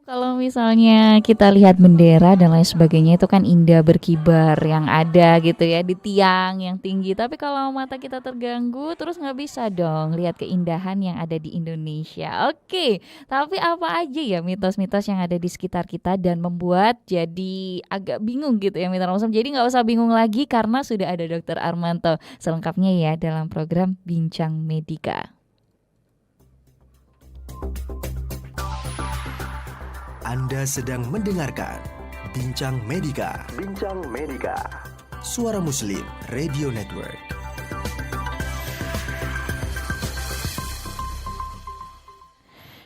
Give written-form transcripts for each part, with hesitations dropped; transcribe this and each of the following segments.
Kalau misalnya kita lihat bendera dan lain sebagainya itu kan indah berkibar yang ada gitu ya di tiang yang tinggi. Tapi kalau mata kita terganggu terus nggak bisa dong lihat keindahan yang ada di Indonesia. Oke, tapi apa aja ya mitos-mitos yang ada di sekitar kita dan membuat jadi agak bingung gitu ya Mitra Muslim. Jadi nggak usah bingung lagi karena sudah ada Dokter Armanto selengkapnya ya dalam program Bincang Medika. Anda sedang mendengarkan Bincang Medika. Suara Muslim Radio Network.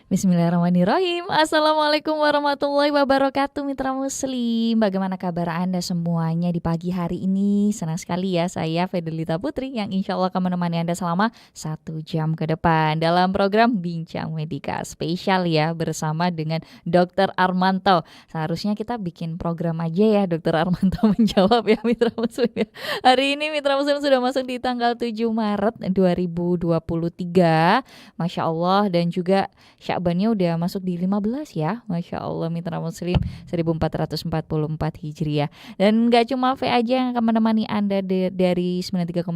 Bismillahirrahmanirrahim. Assalamualaikum warahmatullahi wabarakatuh Mitra Muslim. Bagaimana kabar Anda semuanya di pagi hari ini? Senang sekali ya saya Fedelita Putri yang insya Allah akan menemani Anda selama 1 jam ke depan dalam program Bincang Medika spesial ya bersama dengan Dokter Armanto. Seharusnya kita bikin program aja ya Dokter Armanto menjawab ya Mitra Muslim ya. Hari ini Mitra Muslim sudah masuk di tanggal 7 Maret 2023. Masya Allah, dan juga Sya'bannya udah masuk di 15 ya. Masya Allah Mitra Muslim 1444 Hijriah. Dan gak cuma V aja yang akan menemani Anda dari 93,8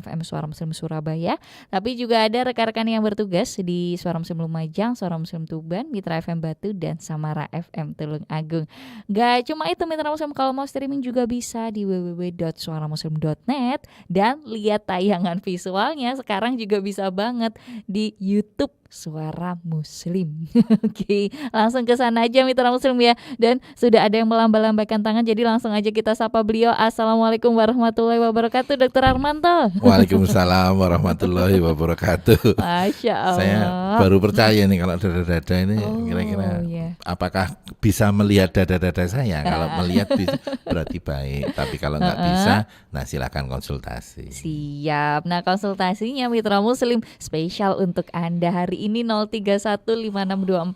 FM Suara Muslim Surabaya, tapi juga ada rekan-rekan yang bertugas di Suara Muslim Lumajang, Suara Muslim Tuban, Mitra FM Batu, dan Samara FM Tulung Agung. Gak cuma itu Mitra Muslim, kalau mau streaming juga bisa di www.suaramuslim.net. Dan lihat tayangan visualnya sekarang juga bisa banget di YouTube Suara Muslim. Oke, langsung ke sana aja Mitra Muslim ya. Dan sudah ada yang melambaikan tangan, jadi langsung aja kita sapa beliau. Assalamualaikum warahmatullahi wabarakatuh, Dokter Armanto. Waalaikumsalam warahmatullahi wabarakatuh. Masya Allah. Saya baru percaya nih kalau dada-dada ini kira-kira apakah bisa melihat dada-dada saya. Kalau melihat berarti baik, tapi kalau nggak bisa, nah silakan konsultasi. Siap. Nah konsultasinya Mitra Muslim spesial untuk Anda hari ini 0315624555.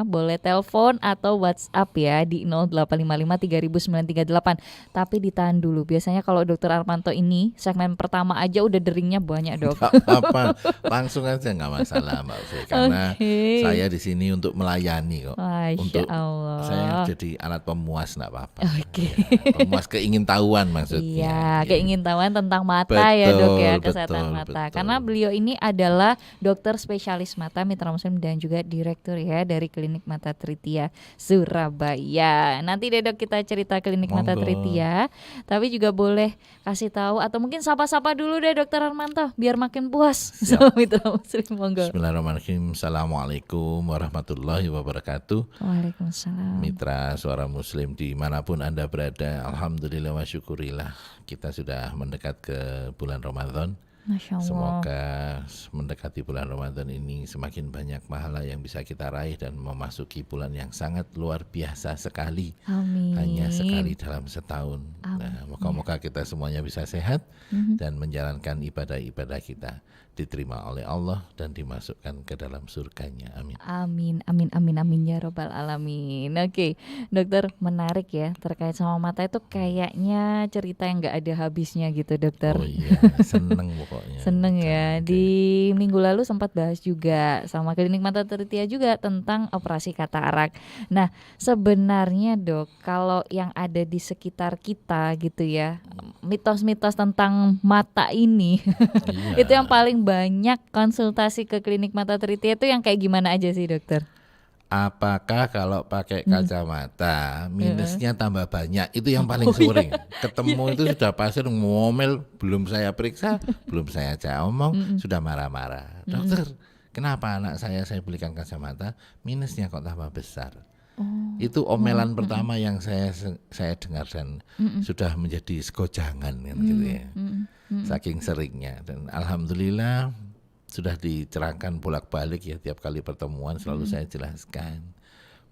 Boleh telepon atau WhatsApp ya di 0855 3938. Tapi ditahan dulu. Biasanya kalau Dokter Armanto ini segmen pertama aja udah deringnya banyak dok. Gak apa-apa, langsung aja nggak masalah Mbak Fe. Karena saya di sini untuk melayani kok. Masya untuk Allah. Saya jadi alat pemuas nggak apa-apa. Oke. Ya, pemuas keingintahuan maksudnya. Iya, keingintahuan tentang mata ya dok ya, kesehatan mata. Betul. Karena beliau ini adalah dokter spesialis mata Mitra Muslim dan juga direktur ya dari Klinik Mata Tritia Surabaya. Nanti deh dok kita cerita Klinik Mata Tritia, tapi juga boleh kasih tahu atau mungkin sapa-sapa dulu deh Dokter Armanto biar makin puas sama Mitra Muslim. Monggo. Bismillahirrahmanirrahim. Assalamualaikum warahmatullahi wabarakatuh. Waalaikumsalam. Mitra Suara Muslim dimanapun Anda berada, alhamdulillah wa syukurillah kita sudah mendekat ke bulan Ramadan. Masya Allah. Semoga mendekati bulan Ramadan ini semakin banyak pahala yang bisa kita raih dan memasuki bulan yang sangat luar biasa sekali. Amin. Hanya sekali dalam setahun. Amin. Nah, moga-moga kita semuanya bisa sehat dan menjalankan ibadah-ibadah kita diterima oleh Allah dan dimasukkan ke dalam surganya. Amin. Amin, amin, amin, amin ya robbal alamin. Oke, dokter, menarik ya terkait sama mata itu kayaknya cerita yang nggak ada habisnya gitu dokter. Oh iya, seneng pokoknya. Seneng ya. Di minggu lalu sempat bahas juga sama Klinik Mata Tritia juga tentang operasi katarak. Nah, sebenarnya dok, kalau yang ada di sekitar kita gitu ya, mitos-mitos tentang mata ini, Iya. itu yang paling banyak konsultasi ke Klinik Mata Tritia itu yang kayak gimana aja sih dokter? Apakah kalau pakai kacamata minusnya tambah banyak? Itu yang paling sering. Ketemu itu sudah pasir ngomel, belum saya periksa, belum saya ajak omong, sudah marah-marah. Dokter, kenapa anak saya belikan kacamata, minusnya kok tambah besar? Itu omelan pertama yang saya dengar dan sudah menjadi segojangan kan gitu ya. Saking seringnya, dan alhamdulillah sudah dicerahkan bolak-balik ya, tiap kali pertemuan selalu saya jelaskan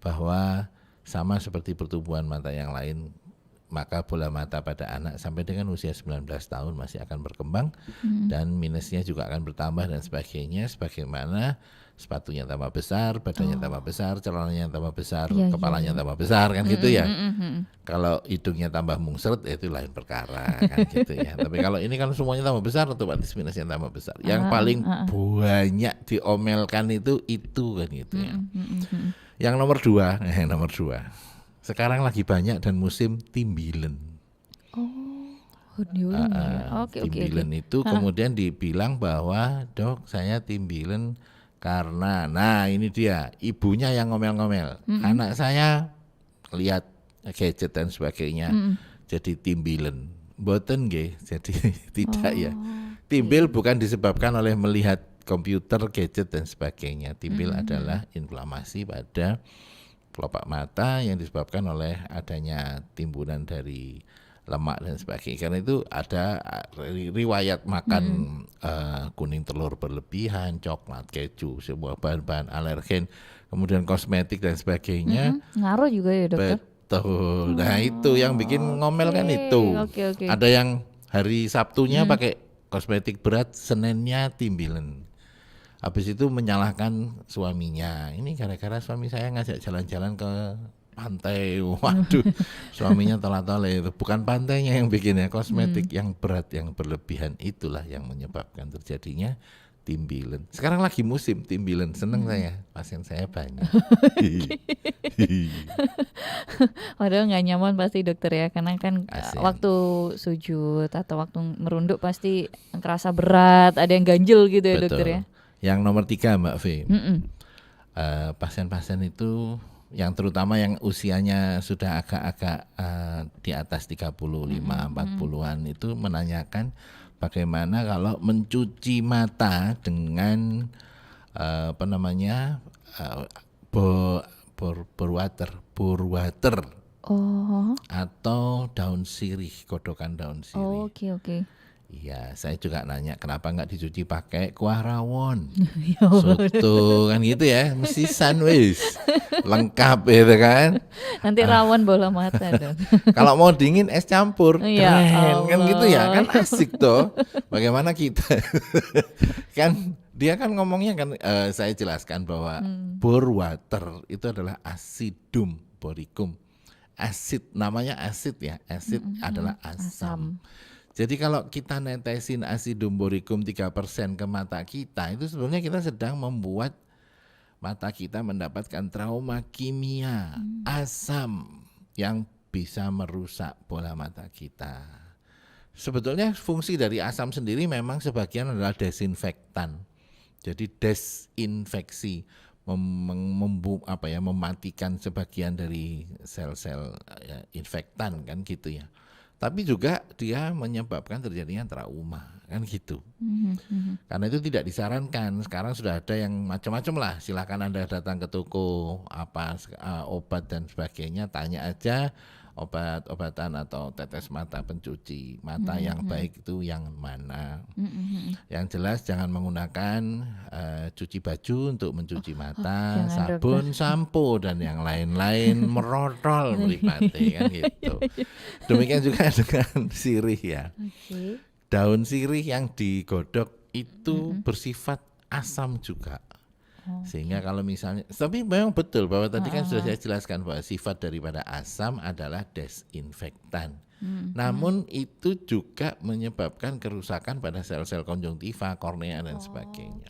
bahwa sama seperti pertumbuhan mata yang lain, maka bola mata pada anak sampai dengan usia 19 tahun masih akan berkembang dan minusnya juga akan bertambah dan sebagainya, sebagaimana sepatunya tambah besar, badannya tambah besar, celananya tambah besar, Iya, kepalanya iya. tambah besar kan gitu ya. Kalau hidungnya tambah mungsret ya itu lain perkara kan gitu ya. Tapi kalau ini kan semuanya tambah besar, otomatis minusnya tambah besar. Yang paling banyak diomelkan itu kan gitu ya. Yang nomor dua, sekarang lagi banyak dan musim timbilen. Dioling ya. Oke. Timbilen itu kemudian dibilang bahwa dok saya timbilen karena, nah ini dia ibunya yang ngomel-ngomel, anak saya lihat gadget dan sebagainya, jadi timbilen. Boten nggih, jadi tidak ya. Timbil bukan disebabkan oleh melihat komputer, gadget dan sebagainya. Timbil adalah inflamasi pada kelopak mata yang disebabkan oleh adanya timbunan dari lemak dan sebagainya. Karena itu ada riwayat makan kuning telur berlebihan, coklat, keju, sebuah bahan-bahan alergen, kemudian kosmetik dan sebagainya. Ngaruh juga ya dokter? Betul. Nah itu yang bikin ngomel kan itu. Oke. Ada yang hari Sabtunya pakai kosmetik berat, Seninnya timbilen. Habis itu menyalahkan suaminya. Ini gara-gara suami saya ngajak jalan-jalan ke pantai. Waduh, suaminya tolak-tolak itu. Bukan pantainya yang bikinnya, kosmetik yang berat, yang berlebihan itulah yang menyebabkan terjadinya timbilen. Sekarang lagi musim timbilen, seneng saya, pasien saya banyak. Padahal nggak nyaman pasti dokter ya, karena kan Asik. waktu sujud atau waktu merunduk pasti kerasa berat, ada yang ganjel gitu ya dokter ya. Yang nomor 3 Mbak V, pasien-pasien itu yang terutama yang usianya sudah agak-agak di atas 35-40-an itu menanyakan bagaimana kalau mencuci mata dengan bore water atau daun sirih, godokan daun sirih. Oke. Iya, saya juga nanya kenapa nggak dicuci pakai kuah rawon, Ya soto kan gitu ya, mesti sandwich lengkap gitu kan. Nanti rawon bola mata dong. Kalau mau dingin es campur, Ya keren kan gitu ya, Allah. kan asik toh. Bagaimana kita kan dia kan ngomongnya kan saya jelaskan bahwa bore water itu adalah acidum boricum. Asid namanya asid ya, asid adalah asam. Jadi kalau kita netesin acidum boricum 3% ke mata kita, itu sebenarnya kita sedang membuat mata kita mendapatkan trauma kimia, asam yang bisa merusak bola mata kita. Sebetulnya fungsi dari asam sendiri memang sebagian adalah desinfektan. Jadi desinfeksi, mematikan sebagian dari sel-sel infektan kan gitu ya. Tapi juga dia menyebabkan terjadinya trauma kan gitu. Karena itu tidak disarankan. Sekarang sudah ada yang macam-macam lah. Silakan Anda datang ke toko obat dan sebagainya, tanya aja obat-obatan atau tetes mata pencuci mata yang baik itu yang mana. Yang jelas jangan menggunakan cuci baju untuk mencuci mata, jangan, sabun, sampo dan yang lain-lain merotol mripate kan gitu. Demikian juga dengan sirih ya. Oke. Daun sirih yang digodok itu bersifat asam juga. Sehingga kalau misalnya, tapi memang betul bahwa tadi kan sudah saya jelaskan bahwa sifat daripada asam adalah desinfektan. Namun itu juga menyebabkan kerusakan pada sel-sel konjungtiva, kornea dan sebagainya.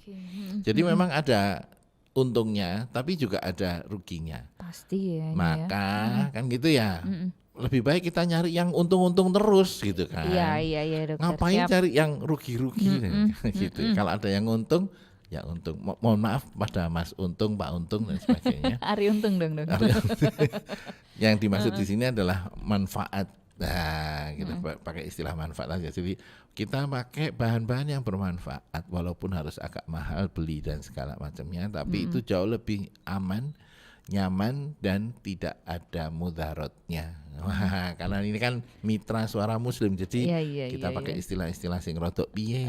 Jadi memang ada untungnya, tapi juga ada ruginya. Pasti ya. Maka kan gitu ya. Lebih baik kita nyari yang untung-untung terus gitu kan. Iya dokter. Ngapain Siap. cari yang rugi-rugi gitu. Kalau ada yang untung, ya untung. Mohon maaf pada Mas Untung, Pak Untung dan sebagainya. Ari untung dong. Yang dimaksud di sini adalah manfaat. Nah, kita pakai istilah manfaat aja. Jadi kita pakai bahan-bahan yang bermanfaat, walaupun harus agak mahal beli dan segala macamnya, tapi itu jauh lebih aman, nyaman dan tidak ada mudaratnya. Wah, karena ini kan mitra suara muslim, jadi Iya. kita pakai istilah-istilah sing rodok piye.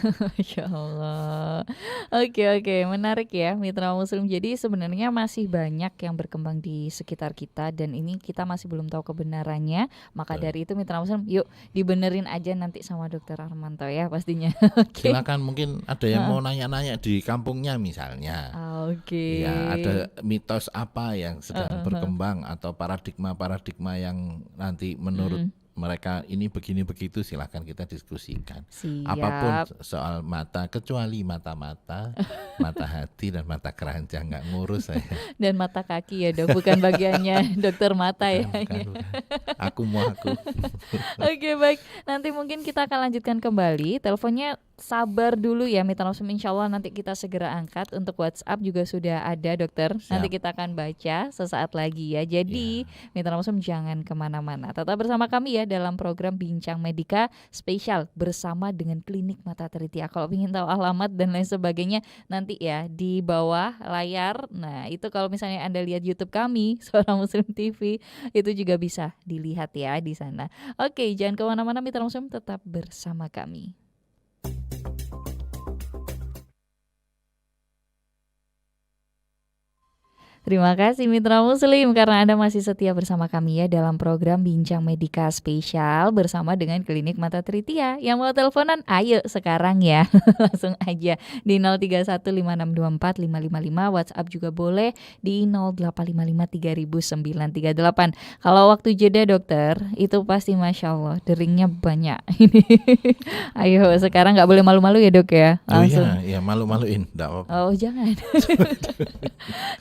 Masya Allah. Oke, menarik ya Mitra Muslim. Jadi sebenarnya masih banyak yang berkembang di sekitar kita dan ini kita masih belum tahu kebenarannya. Maka Betul. dari itu Mitra Muslim, yuk dibenerin aja nanti sama Dokter Armanto ya pastinya. Oke. Silakan, mungkin ada yang mau nanya-nanya di kampungnya misalnya. Oke. Ya, ada mitos apa yang sedang berkembang atau paradigma-paradigma yang nanti menurut mereka ini begini begitu, silahkan kita diskusikan. Siap. Apapun soal mata, kecuali mata-mata, mata hati dan mata keranjang, nggak ngurus saya. Dan mata kaki ya Dok, bukan bagiannya dokter mata ya. Bukan. Aku mau aku. Oke, baik. Nanti mungkin kita akan lanjutkan kembali. Teleponnya sabar dulu ya Mitra Muslim, insya Allah nanti kita segera angkat. Untuk WhatsApp juga sudah ada dokter. Siap. Nanti kita akan baca sesaat lagi ya. Jadi Mitra Muslim jangan kemana-mana, tetap bersama kami ya dalam program Bincang Medika spesial bersama dengan Klinik Mata Tritia. Kalau ingin tahu alamat dan lain sebagainya nanti ya di bawah layar. Nah itu kalau misalnya Anda lihat YouTube kami Suara Muslim TV itu juga bisa dilihat ya di sana. Oke, jangan kemana-mana Mitra Muslim, tetap bersama kami. Terima kasih Mitra Muslim karena Anda masih setia bersama kami ya dalam program Bincang Medika spesial bersama dengan Klinik Mata Tritia. Yang mau teleponan ayo sekarang ya. Langsung aja di 0315624555, WhatsApp juga boleh di 0855300938. Kalau waktu jeda dokter itu pasti Masya Allah deringnya banyak. Ini ayo sekarang nggak boleh malu-malu ya dok ya. Langsung. Oh iya, malu-maluin, enggak apa-apa. Oh jangan.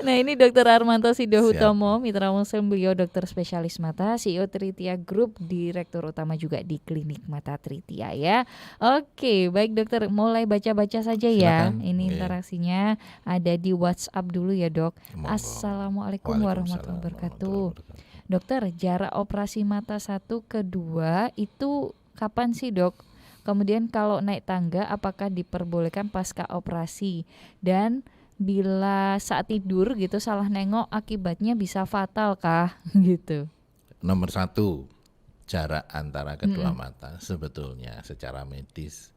Nah ini Dokter Armanto Sidohutomo, Mitra Muslim, beliau dokter spesialis mata, CEO Tritia Group, direktur utama juga di Klinik Mata Tritia ya. Oke, baik dokter, mulai baca-baca saja ya. Silakan. Ini Oke. interaksinya ada di WhatsApp dulu ya dok. Monggo. Assalamualaikum Waalaikumsalam warahmatullahi wabarakatuh. warahmatullahi wabarakatuh. Dokter, jarak operasi mata 1 ke 2 itu kapan sih dok? Kemudian kalau naik tangga apakah diperbolehkan pasca operasi? Dan bila saat tidur gitu salah nengok akibatnya bisa fatal kah gitu? Nomor 1, jarak antara kedua mata sebetulnya secara medis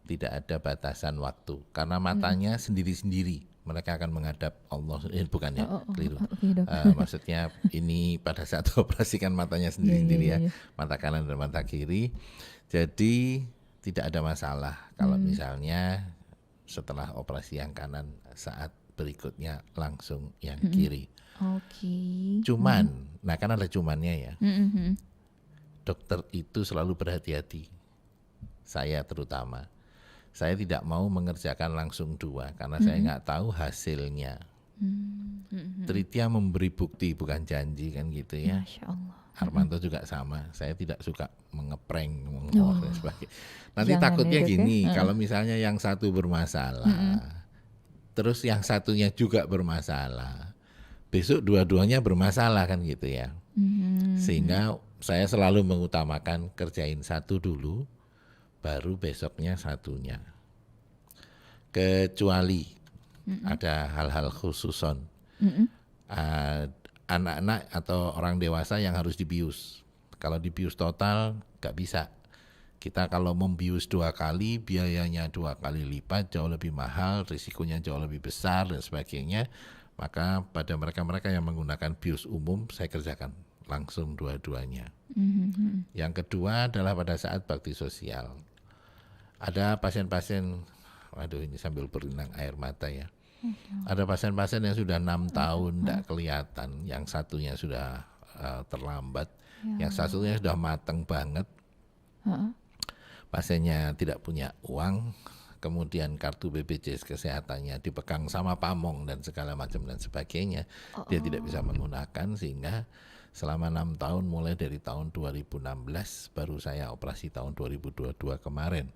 tidak ada batasan waktu karena matanya sendiri-sendiri mereka akan menghadap Allah. Bukan ya, keliru. Oke, dok. Maksudnya ini pada saat operasikan matanya sendiri-sendiri ya, mata kanan dan mata kiri. Jadi tidak ada masalah kalau misalnya setelah operasi yang kanan saat berikutnya langsung yang kiri. Oke. Cuman, nah kan ada cumannya ya. Mhm. Dokter itu selalu berhati-hati. Saya terutama. Saya tidak mau mengerjakan langsung 2 karena saya nggak tahu hasilnya. Tritia memberi bukti bukan janji kan gitu ya. Masya Allah. Armanto juga sama. Saya tidak suka mengeprank, dan sebagainya. Nanti Jangan takutnya ya, Dok, ya. gini, kalau misalnya yang satu bermasalah, terus yang satunya juga bermasalah, besok dua-duanya bermasalah kan gitu ya. Sehingga saya selalu mengutamakan kerjain satu dulu, baru besoknya satunya. Kecuali ada hal-hal khususon. Anak-anak atau orang dewasa yang harus dibius. Kalau dibius total nggak bisa. Kita kalau membius 2 kali biayanya 2 kali lipat, jauh lebih mahal, risikonya jauh lebih besar dan sebagainya. Maka pada mereka-mereka yang menggunakan bius umum saya kerjakan langsung dua-duanya. Yang kedua adalah pada saat bakti sosial. Ada pasien-pasien, waduh ini sambil berenang air mata ya. Ada pasien-pasien yang sudah 6 tahun tidak kelihatan, yang satunya sudah terlambat, yang satunya sudah mateng banget. Pasiennya tidak punya uang, kemudian kartu BPJS kesehatannya dipegang sama pamong dan segala macam dan sebagainya. Dia tidak bisa menggunakan sehingga selama 6 tahun mulai dari tahun 2016 baru saya operasi tahun 2022 kemarin.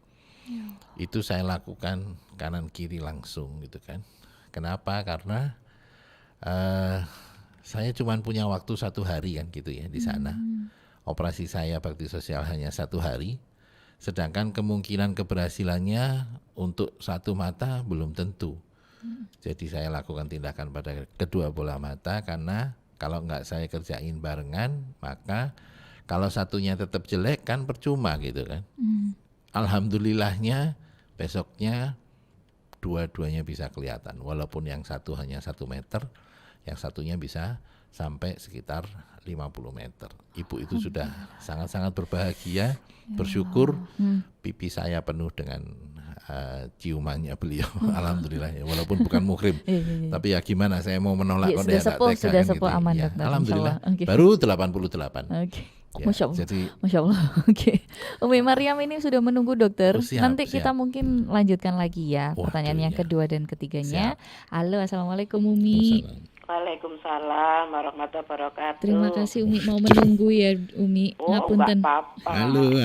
Itu saya lakukan kanan kiri langsung gitu kan. Kenapa? Karena saya cuma punya waktu 1 hari kan gitu ya di sana. Operasi saya bakti sosial hanya 1 hari, sedangkan kemungkinan keberhasilannya untuk 1 mata belum tentu. Jadi saya lakukan tindakan pada kedua bola mata karena Kalau nggak saya kerjain barengan, maka kalau satunya tetap jelek kan percuma gitu kan. Alhamdulillahnya besoknya dua-duanya bisa kelihatan, walaupun yang satu hanya 1 meter, yang satunya bisa sampai sekitar 50 meter. Ibu itu sudah sangat-sangat berbahagia, bersyukur. Pipi saya penuh dengan ciumannya beliau. Alhamdulillah ya, walaupun bukan muhrim. Tapi ya gimana, saya mau menolak Ya, kalau dia sudah nggak tega sudah kan sepuh gitu. aman Ya, dokter. alhamdulillah. Insyaallah. Oke. Baru 88. Oke. Ya, Masya Allah. jadi Masya Allah. Oke. Umi Mariam ini sudah menunggu dokter. siap, Nanti siap. kita mungkin lanjutkan lagi ya Waduh, pertanyaan yang ya. kedua dan ketiganya. Halo, assalamualaikum Umi. Waalaikumsalam warahmatullahi wabarakatuh. Terima kasih Umi mau menunggu ya Umi. Oh, enggak Ngapunten. apa-apa.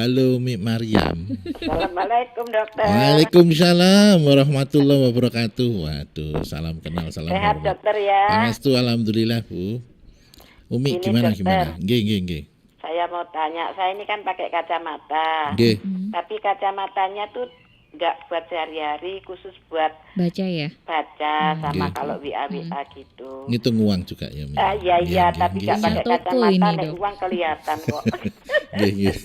halo Umi Mariam. Assalamualaikum dokter. Waalaikumsalam warahmatullahi wabarakatuh. Waduh, salam kenal, salam Sehat hormat. dokter ya. Pangestu alhamdulillah, Bu. Umi Ini, gimana dokter. gimana? Nggih. Saya mau tanya, saya ini kan pakai kacamata. Nggih. Tapi kacamatanya tuh enggak buat sehari-hari, khusus buat Baca ya. baca sama Nggih. kalau WA gitu. Ngitung uang juga ya, Mi. Iya, tapi nggih, enggak pakai Toko kacamata, ini, nek Dok. uang kelihatan kok. Nggih.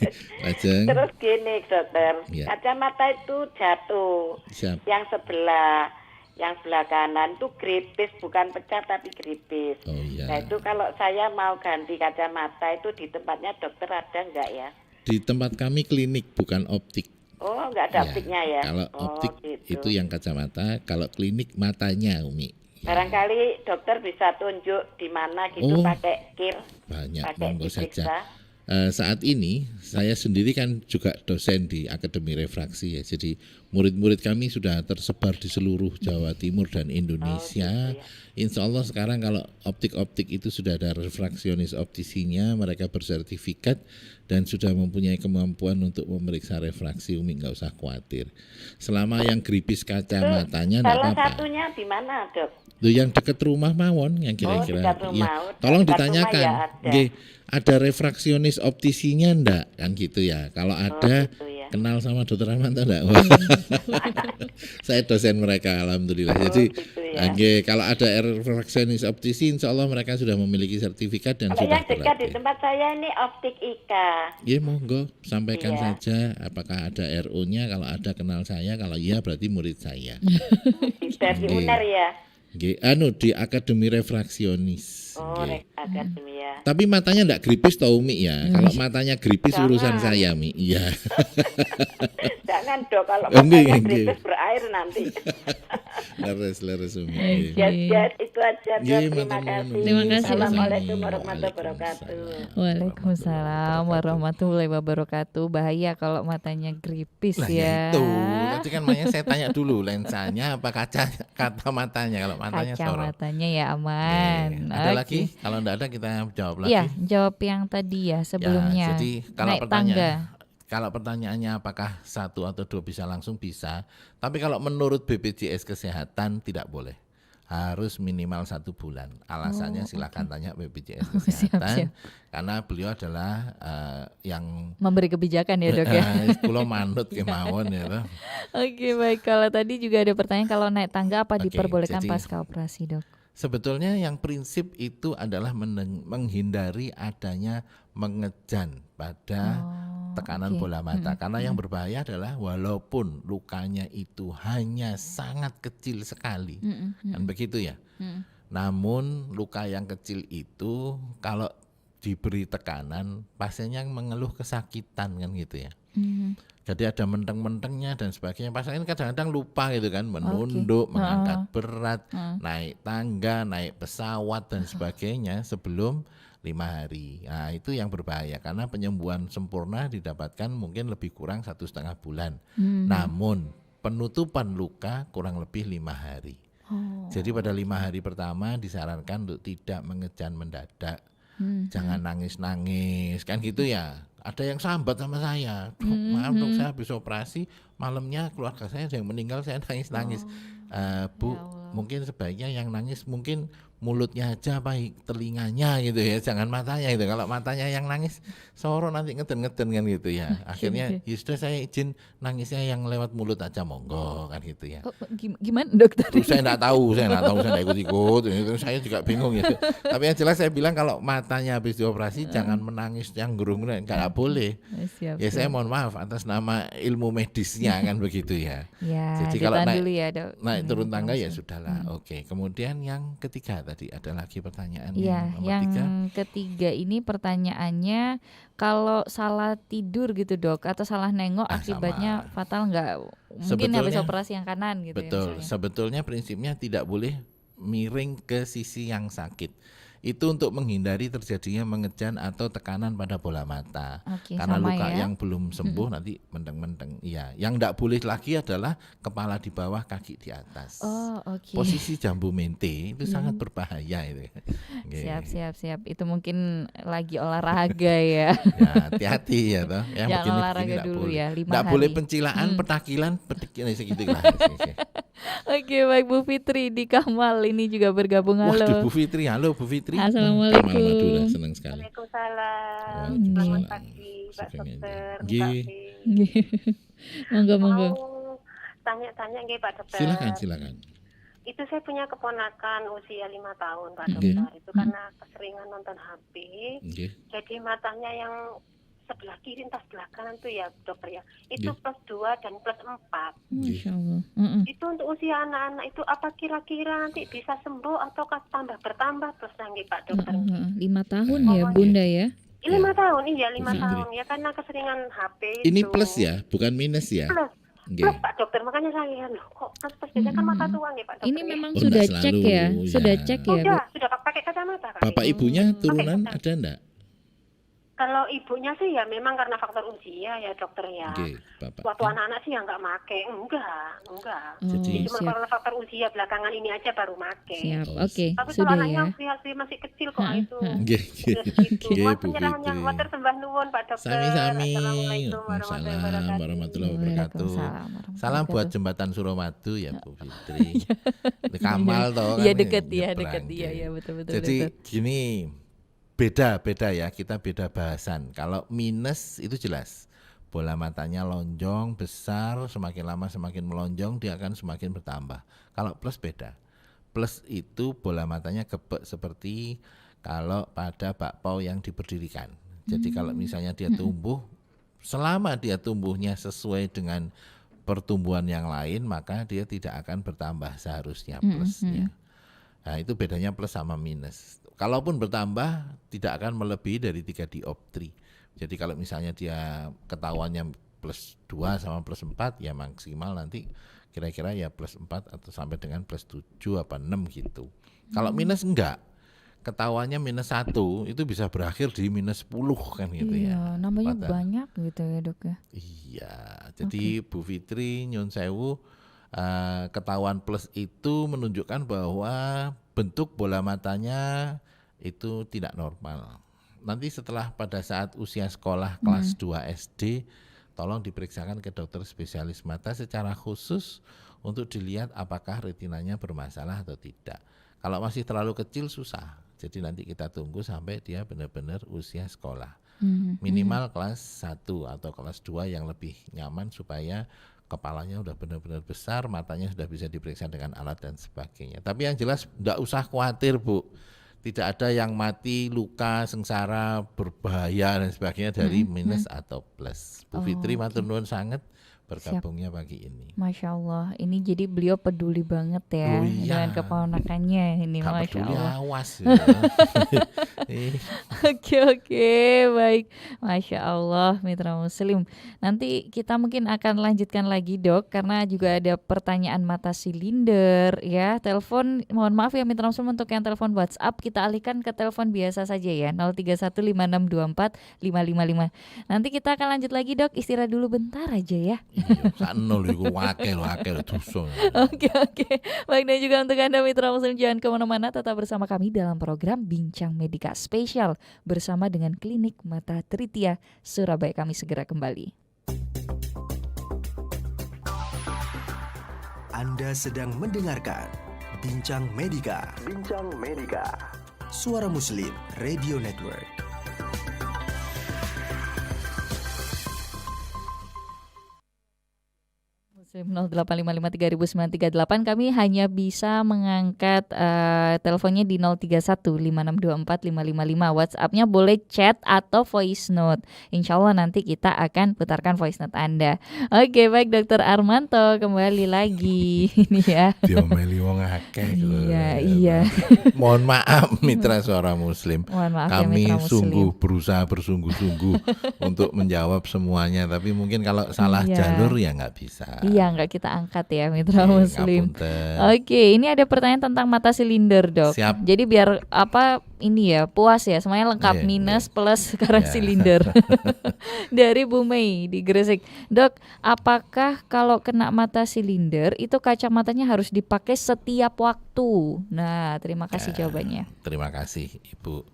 Lajeng. Terus gini dokter, Iya. kacamata itu jatuh. Siap. Yang sebelah kanan tuh gripis, bukan pecah tapi gripis. Oh iya. Nah itu kalau saya mau ganti kacamata itu di tempatnya dokter ada enggak ya? Di tempat kami klinik bukan optik. Oh enggak ada optiknya ya? Kalau Oh, optik gitu. itu yang kacamata, kalau klinik matanya, Umi. Ya, Barangkali dokter bisa tunjuk di mana gitu Oh, pakai kir, banyak pakai monggo diperiksa. saja. Saat ini saya sendiri kan juga dosen di Akademi Refraksi ya. Jadi murid-murid kami sudah tersebar di seluruh Jawa Timur dan Indonesia. Insya Allah sekarang kalau optik-optik itu sudah ada refraksionis optisinya, mereka bersertifikat dan sudah mempunyai kemampuan untuk memeriksa refraksi. Umi nggak usah khawatir. Selama yang gripis kacamatanya nggak Salah apa-apa. satunya di mana dok? Loh, yang dekat rumah mawon yang kira-kira. dekat rumah. Iya. Oh, Tolong dekat ditanyakan. rumah ya ada. Nggih, ada refraksionis optisinya enggak? Kan gitu ya. Kalau ada gitu ya. kenal sama Dokter Rahmanto enggak? Wah. Saya dosen mereka alhamdulillah. Jadi gitu ya. nggih, kalau ada refraksionis optisi insya Allah mereka sudah memiliki sertifikat dan Kalau sudah yang dekat di berlatih. tempat saya ini optik Ika. Ya monggo sampaikan Iya. saja apakah ada RO-nya, kalau ada kenal saya, kalau iya berarti murid saya. Dari Nggih. UNER ya. Nggih, di Akademi Refraksionis. Oh, Nggih. akademi ya. Tapi matanya enggak gripis tau Umi ya. Kalau matanya gripis Jangan. urusan saya Mi. Iya. Jangan dok kalau Enggak, matanya enggak. gripis berair nanti. leres Umi. Ya, itu aja dok. Nggih, Terima matur kasih. nuwun. Terima kasih, Assalamualaikum Umi. warahmatullahi wabarakatuh. Waalaikumsalam warahmatullahi wabarakatuh. Bahaya kalau matanya gripis Lah ya. ya itu. Tadi kan makanya saya tanya dulu lensanya apa kacamatanya. Kalau matanya sorot. Kacamatanya ya aman. Nih, ada Oke. lagi? Kalau enggak ada kita jawab lagi. Iya, jawab yang tadi ya sebelumnya. Ya, jadi kalau naik tangga. Kalau pertanyaannya apakah 1 atau 2 bisa langsung bisa, tapi kalau menurut BPJS Kesehatan tidak boleh, harus minimal 1 bulan. Alasannya silakan tanya BPJS Kesehatan, karena beliau adalah yang Memberi kebijakan ya dok ya. Kulo manut kemawon ya toh. Oke baik, kalau tadi juga ada pertanyaan kalau naik tangga apa Oke, diperbolehkan jadi- pasca operasi dok? Sebetulnya yang prinsip itu adalah menghindari adanya mengejan pada tekanan oke. bola mata. Karena yang berbahaya adalah walaupun lukanya itu hanya sangat kecil sekali, kan begitu ya. Namun luka yang kecil itu kalau diberi tekanan, pasiennya mengeluh kesakitan kan gitu ya. Jadi ada menteng-mentengnya dan sebagainya. Pasien ini kadang-kadang lupa gitu kan, menunduk, mengangkat berat, naik tangga, naik pesawat dan sebagainya sebelum 5 hari. Nah itu yang berbahaya karena penyembuhan sempurna didapatkan mungkin lebih kurang 1,5 bulan. Namun penutupan luka kurang lebih 5 hari. Jadi pada 5 hari pertama disarankan untuk tidak mengejan mendadak. Jangan nangis-nangis kan gitu ya. Ada yang sambat sama saya, maaf dok saya habis operasi malamnya keluarga saya ada yang meninggal, saya nangis-nangis. Bu, mungkin sebaiknya yang nangis mungkin mulutnya aja apa telinganya gitu ya, jangan matanya gitu. Kalau matanya yang nangis soro nanti ngeden-ngeden kan gitu ya. Akhirnya ya sudah saya izin nangisnya yang lewat mulut aja monggo kan gitu ya. Oh, gimana dokter? Terus saya enggak tahu, saya enggak ikut-ikut. Itu saya juga bingung ya. Tapi yang jelas saya bilang kalau matanya habis dioperasi jangan menangis yang gerung, enggak boleh. Siap, Ya saya mohon maaf atas nama ilmu medisnya kan begitu ya. Ya, Jadi kalau ditahan naik, dulu ya dok. naik turun tangga ya langsung. sudahlah. Oke. Kemudian yang ketiga tadi ada lagi pertanyaan Iya, nomor yang 3. ketiga ini pertanyaannya kalau salah tidur gitu dok atau salah nengok akibatnya Sama. fatal nggak? Mungkin habis Sebetulnya operasi yang kanan gitu ya betul. misalnya. Sebetulnya prinsipnya tidak boleh miring ke sisi yang sakit. Itu untuk menghindari terjadinya mengejan atau tekanan pada bola mata. Oke, Karena sama luka ya. yang belum sembuh nanti mendeng-mendeng. Iya, yang tidak boleh lagi adalah kepala di bawah, kaki di atas. Oh, oke. Posisi jambu mente itu sangat berbahaya itu. Oke. Siap. Itu mungkin lagi olahraga ya. Ya, hati-hati ya toh. Yang Jangan olahraga nggak dulu boleh. ya, 5 Nggak hari. boleh pencilaan, petakilan, petikin segitu lah. Oke, baik Bu Fitri di Kamal ini juga bergabung. Waduh, Halo. Bu Fitri, halo Bu Fitri. Assalamualaikum. Kamal Madura, senang sekali. Waalaikumsalam. Waalaikumsalam. Selamat pagi, Pak Sugeng Dokter. aja. Nggih. Mbak Fi. Monggo. Mau tanya-tanya nggih Pak Dokter. Silakan. Itu saya punya keponakan usia 5 tahun Pak Nggih. Dokter. Itu karena keseringan nonton HP, Nggih. jadi matanya yang sebelah kiri entah sebelah kanan tuh ya dokter ya. Itu Nggih. +2 dan +4. Masya Allah. Itu untuk usia anak-anak itu apa kira-kira nanti bisa sembuh atau bertambah terus nggih Pak Dokter? 5 tahun ya Bunda ya. 5 tahun, iya 5 Fitri. tahun ya karena keseringan HP Ini itu. plus ya, bukan minus ya. Plus Nggih. Pak Dokter, makanya saya loh kok plus biasanya kan mata tua nggih Pak Dokter. Ini ya? memang Oh, sudah enggak cek selalu, ya. Sudah ya. cek ya. Bu? sudah pakai kacamata kan? Bapak ibunya turunan ada enggak? Kalau ibunya sih ya memang karena faktor usia ya dokter ya. Nggih, Bapak. Waktu anak-anak sih ya nggak make, enggak. Jadi- Cuma karena faktor usia belakangan ini aja baru make. Siap. Oh, Oke, Tapi kalau sudah anaknya ya. masih kecil kok itu. Nggih. Terus gitu. Nggih, Mohon Bu penyerahannya Fitri. matur sembah nuwun Pak Dokter. Sami-sami. Assalamualaikum warahmatullahi Waalaikumsalam wabarakatuh. warahmatullahi wabarakatuh. Waalaikumsalam warahmatullahi Salam buat wabarakatuh. jembatan Suramadu ya Bu Fitri. Di Kamal toh kan. Iya deket ya, nyebrang, deket iya nggih. ya betul. Jadi gini, beda ya, kita beda bahasan. Kalau minus itu jelas, bola matanya lonjong besar, semakin lama semakin melonjong dia akan semakin bertambah. Kalau plus beda, plus itu bola matanya gebek seperti kalau pada bakpao yang diberdirikan. Jadi kalau misalnya dia tumbuh, selama dia tumbuhnya sesuai dengan pertumbuhan yang lain, maka dia tidak akan bertambah seharusnya plusnya. Nah itu bedanya plus sama minus. Kalaupun bertambah tidak akan melebihi dari 3 dioptri. Jadi kalau misalnya dia ketahuannya plus 2 sama plus 4 ya maksimal nanti kira-kira ya plus 4 atau sampai dengan plus 7 apa 6 gitu. Kalau minus enggak, ketahuannya minus 1 itu bisa berakhir di minus 10 kan gitu ya. Iya, namanya Pada- banyak gitu ya dok ya. Iya, jadi Bu Fitri nyun sewu, ketahuan plus itu menunjukkan bahwa bentuk bola matanya itu tidak normal. Nanti setelah pada saat usia sekolah kelas 2 SD, tolong diperiksakan ke dokter spesialis mata secara khusus untuk dilihat apakah retinanya bermasalah atau tidak. Kalau masih terlalu kecil susah, jadi nanti kita tunggu sampai dia benar-benar usia sekolah. Minimal kelas 1 atau kelas 2 yang lebih nyaman supaya kepalanya udah benar-benar besar, matanya sudah bisa diperiksa dengan alat dan sebagainya. Tapi yang jelas enggak usah khawatir Bu, tidak ada yang mati, luka, sengsara, berbahaya dan sebagainya dari minus atau plus. Bu Fitri matur nuwun sangat bergabungnya pagi ini. Masya Allah, ini jadi beliau peduli banget ya Oh iya. dengan keponakannya ini, Gak Masya peduli Allah. awas ya. Oke, baik. Masya Allah, mitra muslim. Nanti kita mungkin akan lanjutkan lagi dok, karena juga ada pertanyaan mata silinder ya. Telepon, mohon maaf ya mitra muslim untuk yang telepon WhatsApp, kita alihkan ke telepon biasa saja ya, 0315624555. Nanti kita akan lanjut lagi dok, istirahat dulu bentar aja ya. Iya, sakno lho iku wakil dosa. Oke. Baik, dan juga untuk Anda mitra muslim jangan kemana-mana, tetap bersama kami dalam program Bincang Medika Spesial bersama dengan Klinik Mata Tritia Surabaya. Kami segera kembali. Anda sedang mendengarkan Bincang Medika. Suara Muslim Radio Network. Muslim 0855300938, kami hanya bisa mengangkat teleponnya di 0315624555. WhatsApp-nya boleh chat atau voice note. Insya Allah nanti kita akan putarkan voice note Anda. Oke, baik Dokter Armanto, kembali lagi ini ya. Diomeli wong akeh. Iya. Mohon maaf mitra Suara Muslim. Mohon maaf ya, Kami Mitra Muslim. sungguh berusaha bersungguh-sungguh untuk menjawab semuanya, tapi mungkin kalau salah Iya. jalur ya nggak bisa. Iya, nggak kita angkat ya Mitra Oke, Muslim. ngapunten. Oke, ini ada pertanyaan tentang mata silinder, Dok. Siap. Jadi biar ini ya puas ya, semuanya lengkap, Iya, minus plus sekarang Iya. silinder. Dari Bu Mei di Gresik. Dok, apakah kalau kena mata silinder itu kacamatanya harus dipakai setiap waktu? Nah, terima kasih jawabannya. Terima kasih Ibu.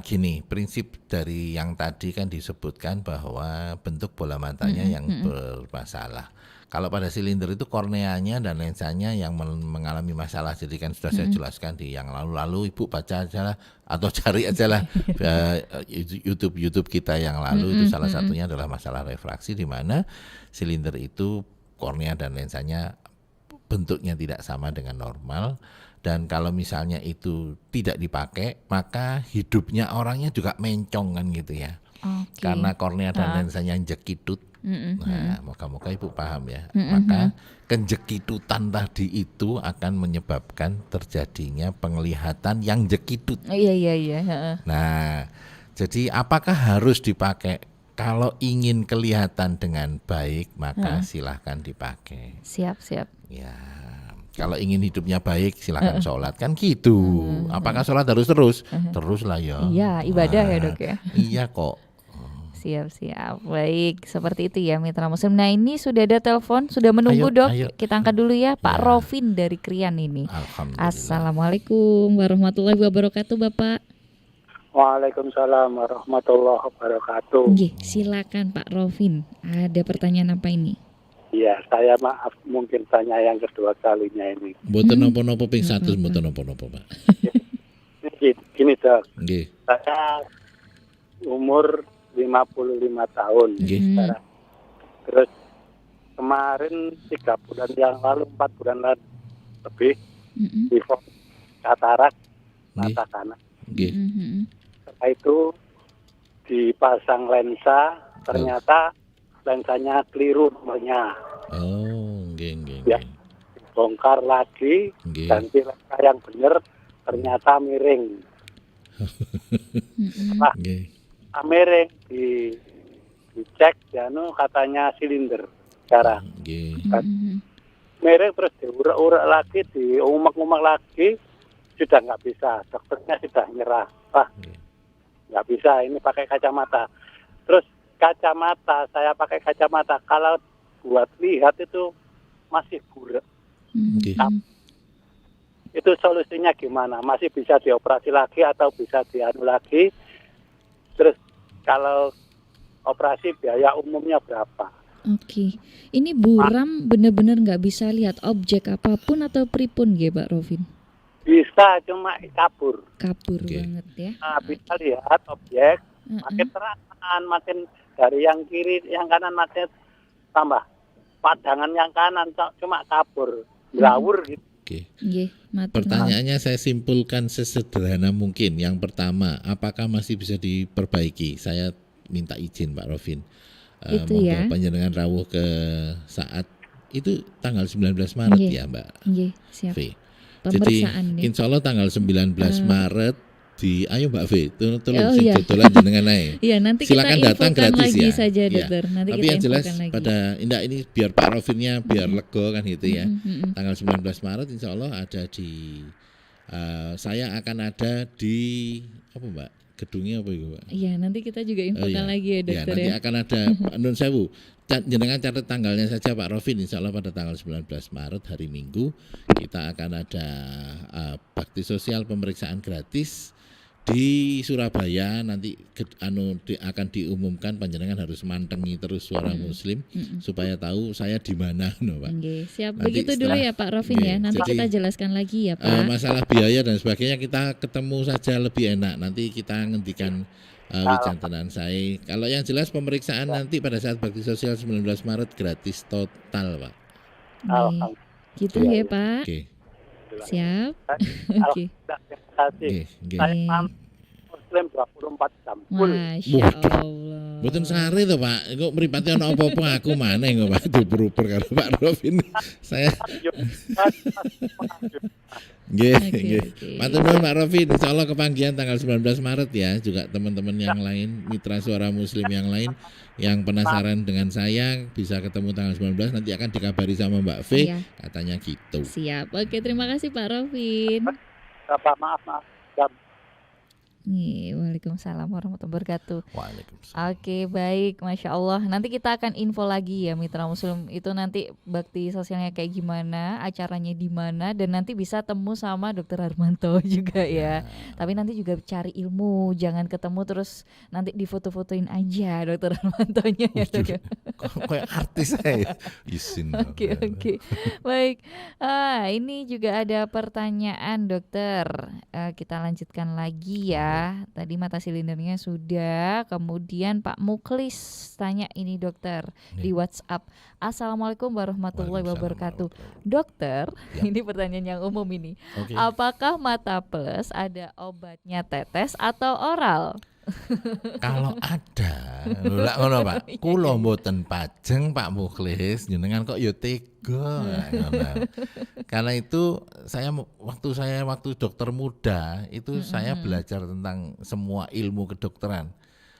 Gini, prinsip dari yang tadi kan disebutkan bahwa bentuk bola matanya yang bermasalah. Kalau pada silinder itu korneanya dan lensanya yang mengalami masalah. Jadi kan sudah saya jelaskan di yang lalu-lalu, Ibu baca aja lah atau cari aja lah YouTube kita yang lalu. Itu salah satunya adalah masalah refraksi, di mana silinder itu kornea dan lensanya bentuknya tidak sama dengan normal. Dan kalau misalnya itu tidak dipakai, maka hidupnya orangnya juga mencong kan gitu ya. Oke. Karena kornea dan lensanya jekitut. Nah, moga-moga Ibu paham ya. Maka kenjekitutan tadi itu akan menyebabkan terjadinya penglihatan yang jekitut. Iya. Heeh. Nah, jadi apakah harus dipakai? Kalau ingin kelihatan dengan baik, maka silahkan dipakai. Siap. Ya, kalau ingin hidupnya baik, silahkan sholat kan gitu. Apakah sholat harus terus? Terus lah ya. Iya, ibadah ya, Nah, Dok ya. Iya kok. Siap. Baik, seperti itu ya Mitra Muslim. Nah, ini sudah ada telepon, sudah menunggu, Dok. Ayo. Kita angkat dulu ya, Pak Ya. Rovin dari Krian ini. Alhamdulillah. Assalamualaikum warahmatullahi wabarakatuh, Bapak. Waalaikumsalam warahmatullahi wabarakatuh. Nggih, silakan Pak Rovin. Ada pertanyaan apa ini? Iya, saya maaf mungkin tanya yang kedua kalinya ini. Mboten napa-napa ping 100 mboten napa-napa, Pak. Gini Dok, Nggih, saya umur 55 tahun nggih. sekarang. Terus kemarin 3 bulan yang lalu, 4 bulan lalu lebih difokus katarak mata kanan. Nggih. Setelah itu dipasang lensa, ternyata lensanya keliru nomornya. Oh, nggih. Ya. Bongkar lagi, Nggih. ganti lensa yang benar, ternyata miring. Setelah Nggih. miring dicek, katanya silinder sekarang. Nggih. Miring terus diurak-urak lagi, diumak-umak lagi, sudah nggak bisa. Dokternya sudah nyerah. Nggak bisa, ini pakai kacamata. Terus kacamata, saya pakai kacamata. Kalau buat lihat itu masih burak. Nggih. Itu solusinya gimana? Masih bisa dioperasi lagi atau bisa dianu lagi? Terus kalau operasi biaya umumnya berapa? Oke. Ini buram benar-benar nggak bisa lihat objek apapun atau pripun nggih, Pak Rovin? Bisa, cuma kabur. Kabur Oke. banget ya. Nah, bisa lihat objek, makin terang, makin dari yang kiri, yang kanan makin tambah. Padangan yang kanan cuma kabur, berawur gitu. Oke. Nggih, matur. Pertanyaannya saya simpulkan sesederhana mungkin. Yang pertama, apakah masih bisa diperbaiki? Saya minta izin Pak Rovin. Itu Monggo ya. panjenengan rawuh ke saat itu tanggal 19 Maret Nggih. ya Mbak Nggih, siap. V. Jadi Pemeriksaan ya. insya Allah tanggal 19 Maret ayo Mbak V, tolong Oh, sing iya. dodolan jenengan ae. Iya, nanti Silakan kita datang infokan gratis lagi ya. saja, Iya. Dokter. Nanti Tapi kita yang jelas infokan lagi. pada ini biar Pak Rovinnya biar lega kan gitu ya. Tanggal 19 Maret insya Allah ada di saya akan ada di apa Mbak? Gedungnya apa itu Mbak? Iya, nanti kita juga Oh, infokan iya. lagi ya, Ya, Dokter nanti ya. akan ada Pak Nun Sewu. Jenengan catat tanggalnya saja Pak Rovin. Insya Allah pada tanggal 19 Maret hari Minggu kita akan ada bakti sosial pemeriksaan gratis di Surabaya nanti akan diumumkan, panjenengan harus mantengi terus Suara Muslim supaya tahu saya di mana, no, Pak. Nggih, siap. Nanti Begitu dulu setelah- ya Pak Rofin Nggih, ya. Nanti jadi, kita jelaskan lagi ya Pak. masalah biaya dan sebagainya kita ketemu saja lebih enak. Nanti kita ngendikan wijantenan saya. Kalau yang jelas pemeriksaan nanti pada saat bakti sosial 19 Maret gratis total, Pak. Nih, gitu ya Pak. Oke. Siap. Oke. Terima kasih. Nggih. Saya Nggih. paham Muslim 24 jam full. Masya Allah. Mboten sare to, Pak. Kok mripate ana apa-apa aku maneh kok, Pak. Diuper karo Pak Rofin. Saya nggih, Oke, nggih. oke. Matur nuwun Pak Rofin. Insyaallah kepanggihan tanggal 19 Maret ya. Juga teman-teman yang lain, mitra Suara Muslim yang lain yang penasaran dengan saya bisa ketemu tanggal 19, nanti akan dikabari sama Mbak V. Iya. Katanya gitu. Siap. Oke, terima kasih Pak Rofin. Maaf. Jam. Nih, waalaikumsalam warahmatullahi wabarakatuh. Waalaikumsalam. Oke, baik, Masya Allah. Nanti kita akan info lagi ya Mitra Muslim. Itu nanti bakti sosialnya kayak gimana, acaranya di mana, dan nanti bisa temu sama Dokter Harmanto juga ya. Tapi nanti juga cari ilmu, jangan ketemu terus nanti difoto-fotoin aja Dokter Harmantonya ya Dok ya. Kok kayak artis saya. Isin. Oke. Baik. Ini juga ada pertanyaan dokter. Kita lanjutkan lagi ya. Tadi mata silindernya sudah. Kemudian Pak Muklis tanya ini dokter di WhatsApp. Assalamualaikum warahmatullahi wabarakatuh. Dokter, Ya. ini pertanyaan yang umum ini. Oke. Apakah Mata Plus ada obatnya tetes atau oral? Kalau ada, lha ngono Pak. Kula mboten pajeng Pak Muklis, jenengan kok ya tega. Ngono. Karena itu waktu dokter muda itu saya belajar tentang semua ilmu kedokteran.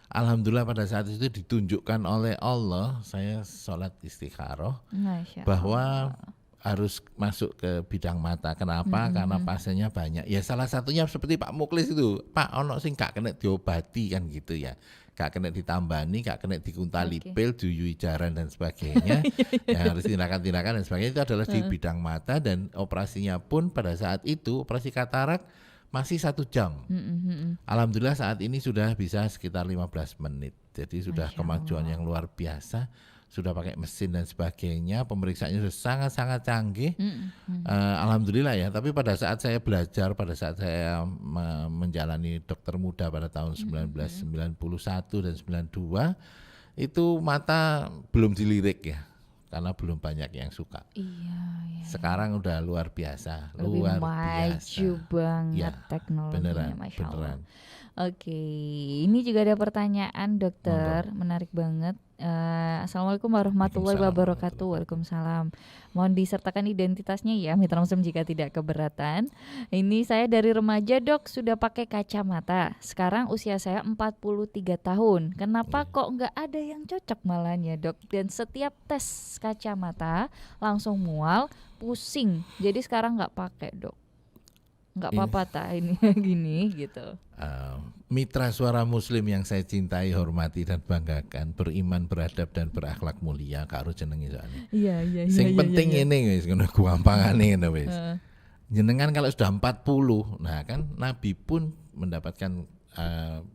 Alhamdulillah pada saat itu ditunjukkan oleh Allah, saya sholat istikharah Masya bahwa harus masuk ke bidang mata. Kenapa? Karena pasiennya banyak. Ya salah satunya seperti Pak Muklis itu. Pak ono sing gak kena diobati kan gitu ya. Gak kena ditambani, gak kena dikuntali pil, duyui jaran dan sebagainya. Ya harus tindakan-tindakan dan sebagainya itu adalah di bidang mata, dan operasinya pun pada saat itu operasi katarak masih 1 jam. Alhamdulillah saat ini sudah bisa sekitar 15 menit. Jadi sudah kemajuan yang luar biasa. Sudah pakai mesin dan sebagainya, pemeriksaannya sudah sangat-sangat canggih. Alhamdulillah ya. Tapi pada saat saya belajar, pada saat saya menjalani dokter muda pada tahun 1991 dan 92, itu mata belum dilirik ya, karena belum banyak yang suka. Iya. Sekarang udah luar biasa, Lebih luar maju biasa. banget Ya, teknologinya, Masya Allah. beneran. Oke, ini juga ada pertanyaan dokter, menarik banget. Assalamualaikum warahmatullahi wabarakatuh. Waalaikumsalam. Mohon disertakan identitasnya ya, Mitra Muslim jika tidak keberatan. Ini saya dari remaja dok, sudah pakai kacamata. Sekarang usia saya 43 tahun. Kenapa kok nggak ada yang cocok malahnya dok? Dan setiap tes kacamata langsung mual, pusing. Jadi sekarang nggak pakai dok. Nggak apa-apa tak ini gini gitu. Mitra Suara Muslim yang saya cintai, hormati dan banggakan, beriman, beradab dan berakhlak mulia, karo jenenge soalnya. Iya. Sing penting ini wis ngono gampangane ngono wis. Jenengan kalau sudah 40, nah kan Nabi pun mendapatkan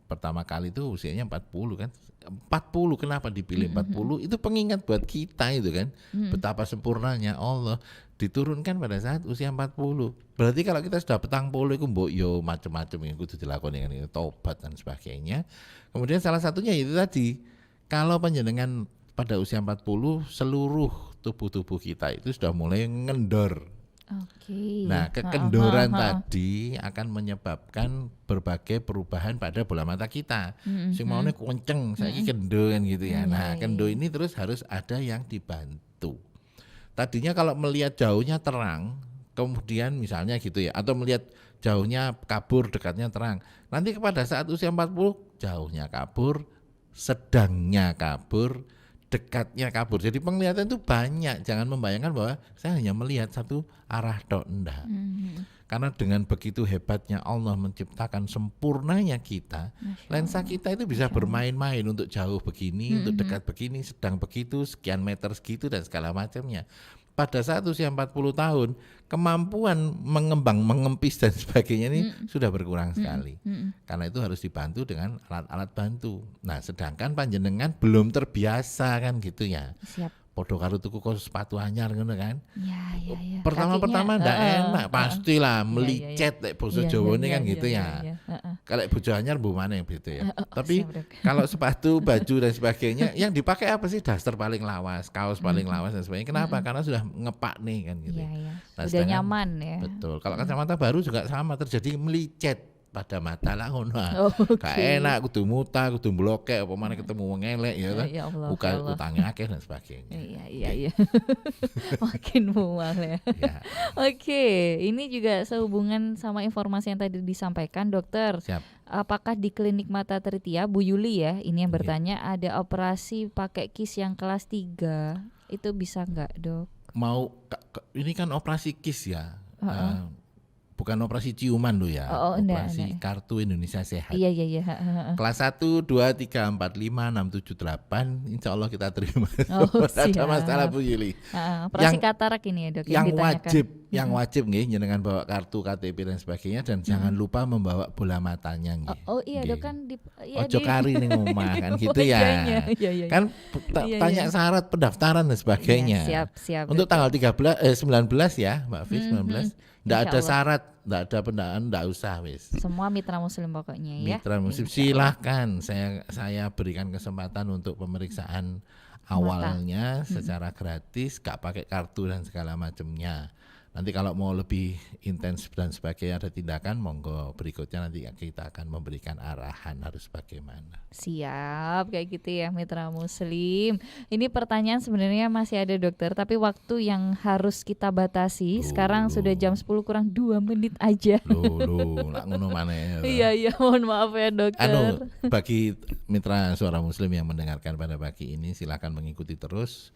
pertama kali itu usianya 40 kan. 40 kenapa dipilih 40? Itu pengingat buat kita itu kan. Betapa sempurnanya Allah diturunkan pada saat usia 40. Berarti kalau kita sudah petang puluh itu mbok yo macam-macam yang kudu dilakoni kan, tobat dan sebagainya. Kemudian salah satunya itu tadi, kalau panjenengan pada usia 40 seluruh tubuh kita itu sudah mulai ngendor. Oke. Nah, kekendoran tadi akan menyebabkan berbagai perubahan pada bola mata kita. Sing maune kenceng, saiki kendo kan gitu ya. Nah, kendo ini terus harus ada yang dibantu. Tadinya kalau melihat jauhnya terang, kemudian misalnya gitu ya, atau melihat jauhnya kabur, dekatnya terang. Nanti pada saat usia 40, jauhnya kabur, sedangnya kabur, dekatnya kabur. Jadi penglihatan itu banyak. Jangan membayangkan bahwa saya hanya melihat satu arah tok, enggak. Karena dengan begitu hebatnya Allah menciptakan sempurnanya kita, lensa kita itu bisa bermain-main untuk jauh begini, untuk dekat begini, sedang begitu, sekian meter segitu dan segala macamnya. pada saat usia 40 tahun kemampuan mengembang, mengempis dan sebagainya ini sudah berkurang sekali. Karena itu harus dibantu dengan alat-alat bantu. Nah, sedangkan panjenengan belum terbiasa kan gitu ya. Siap. Podo karo tuku sepatu anyar ngono kan. Ya. Pertama-pertama ndak enak, pastilah Iya. melicet lek basa Iya, Jawane iya, kan iya, gitu iya, ya. iya. Kalau bojo anyar mbok maneh gitu ya. Tapi siap, Dok. kalau sepatu, baju dan sebagainya yang dipakai apa sih? Daster paling lawas, kaos paling lawas dan sebagainya. Kenapa? Karena sudah ngepak nih kan gitu. Iya. Nah, Udah sedangkan- nyaman ya. Betul. Kalau kacamata baru juga sama, terjadi melicet pada mata lah ngono. Oke. Gak enak, kudu muta, kudu blokek, apa mana ketemu wong elek ya kan. Ya Allah, Bukan ya Allah. utangnya akeh dan sebagainya. Iya. Makin mual ya. Ya, Oke, ini juga sehubungan sama informasi yang tadi disampaikan dokter. siap. Apakah di klinik mata Tritia, Bu Yuli ya, ini yang Iya. bertanya, ada operasi pakai kis yang kelas 3, itu bisa nggak dok? Mau ini kan operasi KIS ya. Bukan operasi ciuman loh ya. enggak. Operasi Kartu Indonesia Sehat. Iya. Kelas 1, 2, 3, 4, 5, 6, 7, 8 insya Allah kita terima. Oh, Tidak ada siap. masalah Bu Yuli. Operasi Yang- katarak ini ya dok, Yang ditanyakan. wajib nggih jenengan bawa kartu KTP dan sebagainya dan jangan lupa membawa bola matanya nggih. Oh iya dok Nggih. kan Ojo kari ning omah kan gitu ya. Iya. Kan Iya, tanya iya. syarat pendaftaran dan sebagainya. Iya, siap. Untuk tanggal 19 ya, Mbak Fis, 19. Enggak Insya ada Allah. syarat, enggak ada pendaftaran, enggak usah wis. Semua mitra muslim pokoknya ya. Mitra muslim silahkan saya berikan kesempatan untuk pemeriksaan awalnya secara gratis, gak pakai kartu dan segala macamnya. Nanti kalau mau lebih intens dan sebagainya ada tindakan, monggo berikutnya nanti kita akan memberikan arahan harus bagaimana. Siap, kayak gitu ya mitra muslim. Ini pertanyaan sebenarnya masih ada dokter, tapi waktu yang harus kita batasi sekarang sudah jam 10 kurang 2 menit aja. Loh, lak ngono maneh. Iya, mohon maaf ya dokter. Bagi mitra Suara Muslim yang mendengarkan pada pagi ini silakan mengikuti terus.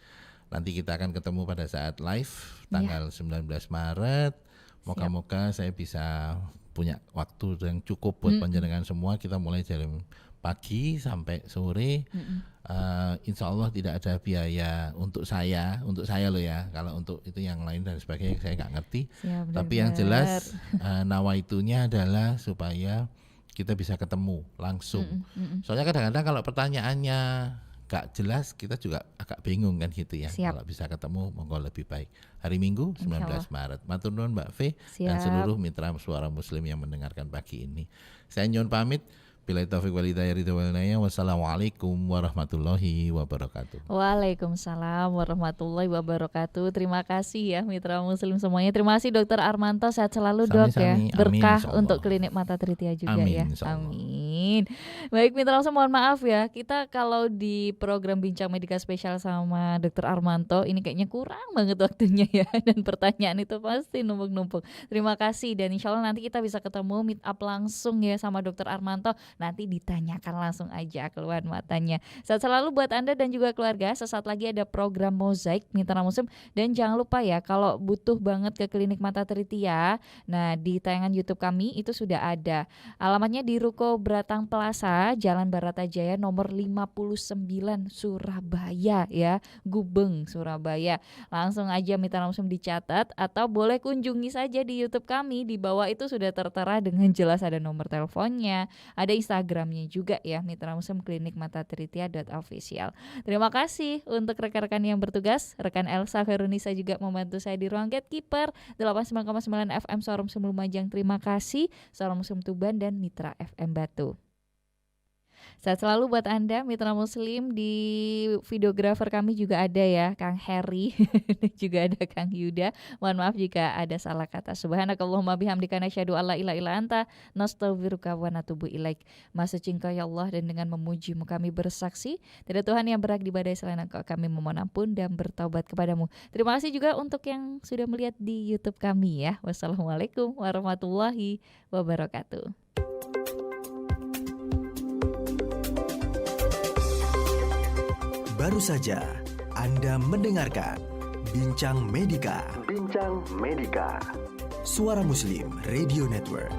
Nanti kita akan ketemu pada saat live tanggal 19 Maret. Moga-moga saya bisa punya waktu yang cukup buat panjenengan semua. Kita mulai jam pagi sampai sore. Insya Allah tidak ada biaya untuk saya loh ya. Kalau untuk itu yang lain dan sebagainya saya nggak ngerti. Siap, Tapi yang jelas nawaitunya adalah supaya kita bisa ketemu langsung. Soalnya kadang-kadang kalau pertanyaannya gak jelas kita juga agak bingung kan gitu ya. Siap. Kalau bisa ketemu monggo lebih baik. Hari Minggu 19 Maret. Matur nuwun Mbak Fe dan Siap. seluruh mitra Suara Muslim yang mendengarkan pagi ini. Saya nyuwun pamit. Bila taufik wal hidayah ridho wal inayah. Wassalamualaikum warahmatullahi wabarakatuh. Waalaikumsalam warahmatullahi wabarakatuh. Terima kasih ya mitra muslim semuanya. Terima kasih Dokter Armanto, sehat selalu dok ya. Sami-sami. Amin, Berkah insyaallah. untuk klinik mata Tritia juga Amin, ya. insyaallah. Amin. Baik mitra muslim, mohon maaf ya. Kita kalau di program Bincang Medika spesial sama Dokter Armanto ini kayaknya kurang banget waktunya ya. Dan pertanyaan itu pasti numpuk-numpuk. Terima kasih dan insya Allah nanti kita bisa ketemu meet up langsung ya sama Dokter Armanto. Nanti ditanyakan langsung aja keluhan matanya. Sehat selalu buat Anda dan juga keluarga. Sesaat lagi ada program Mozaik Mitra Muslim. Dan jangan lupa ya, kalau butuh banget ke klinik mata Tritia, nah di tayangan YouTube kami itu sudah ada. Alamatnya di Ruko Bratang Plaza, Jalan Baratajaya nomor 59 Surabaya ya, Gubeng Surabaya. Langsung aja Mitra Muslim dicatat atau boleh kunjungi saja di YouTube kami. Di bawah itu sudah tertera dengan jelas ada nomor teleponnya, ada Instagramnya juga ya, Mitra Muslim Klinik Mata Tritia.official. Terima kasih untuk rekan-rekan yang bertugas. Rekan Elsa Verunisa juga membantu saya di ruang gatekeeper 89,9 FM Suara Muslim Lumajang. Terima kasih Suara Muslim Tuban dan Mitra FM Batu. Sehat selalu buat Anda mitra muslim. Di videografer kami juga ada ya Kang Heri dan juga ada Kang Yuda. Mohon maaf jika ada salah kata. Subhanakallahumma bihamdika nasyhadu alla ilaha illa anta nastaghfiruka wa natubu ilaik. Maha suci Engkau ya Allah, dan dengan memujimu kami bersaksi tidak Tuhan yang berhak diibadahi selain Engkau. Kami memohon ampun dan bertaubat kepadamu. Terima kasih juga untuk yang sudah melihat di YouTube kami ya. Wassalamualaikum warahmatullahi wabarakatuh. Baru saja Anda mendengarkan Bincang Medika. Suara Muslim Radio Network.